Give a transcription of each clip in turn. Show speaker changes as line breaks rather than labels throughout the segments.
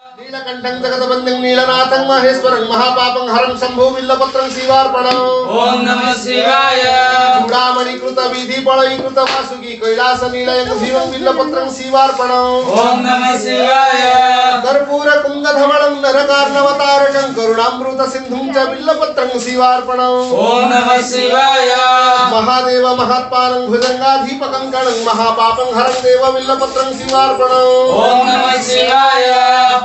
नीलकंठं जगदबंधं नीलनाथं महेश्वरं महापापं हरं शंभो बिल्लपत्रं शिवार्पणम्।
ओम नमः शिवाय।
चूड़ामणिकृत विधि पलयीकृत वासुकी कैलास नीलयं शिवं बिल्लपत्रं शिवार्पणम्।
ओम नमः शिवाय।
कर्पूर कुंदधवलं नरकार्णवतारकं करुणामृत सिंधुं च बिल्लपत्रं शिवार्पणम्।
ओम नमः शिवाय।
महादेव महात्मानं भुजंगाधिपकं गणं महापापं हरं देव बिल्लपत्रं शिवार्पणम्।
ओम नमः शिवाय।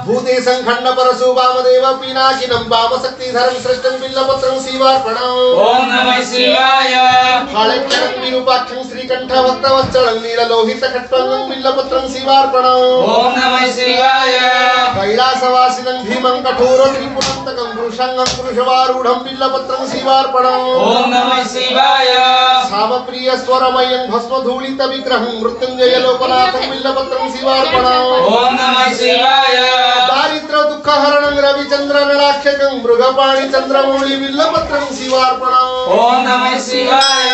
भूतेशं खंड परशु वामदेव पिनाकिनं वामशक्तिधरं श्रेष्ठं बिल्लपत्रं शिवार्पणम्।
ओम नमः शिवाय।
हालक्यं विरूपाक्षं श्रीकंठ भक्तवत्सलं नीललोहित खट्वंगं बिल्लपत्रं शिवार्पणम्।
ओम नमः शिवाय।
कैलासवासिनं भीमं कठोर त्रिपुरन्तकं वृषंगं वृषवारूढं बिल्लपत्रं शिवार्पणम्।
ओम नमः शिवाय।
सामप्रिय स्वरमयं भस्मधूलित विग्रहं मृत्युंजय लोकनाथं बिल्लपत्रं शिवार्पणम्।
ओम नमः शिवाय।
दारिद्र दुःख हरणं रविचंद्र नलाक्षकं मृगपाणि चंद्रमौळि बिल्लपत्रं शिवार्पणम्।
ओम नमः शिवाय।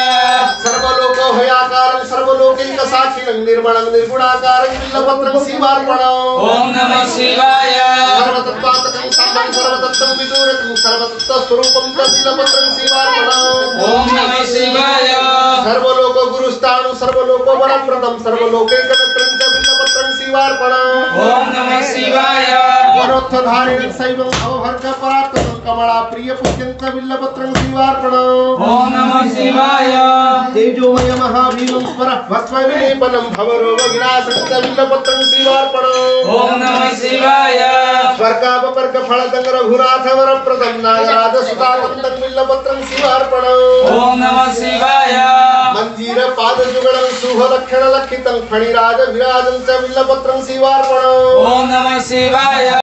सर्वलोक भयाकारं सर्वलोकैक साक्षिणं निर्मलं निर्गुणाकारं बिल्लपत्रं शिवार्पणम्।
ओम नमः शिवाय।
सर्वतत्त्वात्मकं साम्बं सर्वतत्त्वं विदूरकं सर्वतत्त्व स्वरूपं च बिल्लपत्रं शिवार्पणम्।
ओम नमः शिवाय।
सर्वलोक गुरुस्थाणु सर्वलोक वरप्रदं सर्वलोकैकनत्रं च बिल्लपत्रं शिवार्पणम्।
ओम नमः शिवाय।
वरोत्थधारिणं शैवं भवभर्ग परात्मकं कमला प्रिय पुष्यन्त बिल्लपत्रं शिवार्पणम्।
ओम नमः शिवाय।
तेजोमय महाभीमं स्मरः भस्मविलेपनं भवरोग विनाशं च बिल्लपत्रं शिवार्पणम्।
ओम नमः शिवाय।
स्वर्गापवर्ग फलदं रघुनाथ वरप्रदं नागराज सुतानन्दं बिल्लपत्रं शिवार्पणम्।
ओम नमः शिवाय।
मंजीर पादजुगलं शुभ लक्षण लक्षितं फणिराज विराजं च बिल्लपत्रं शिवार्पणम्।
ओम नमः शिवाय।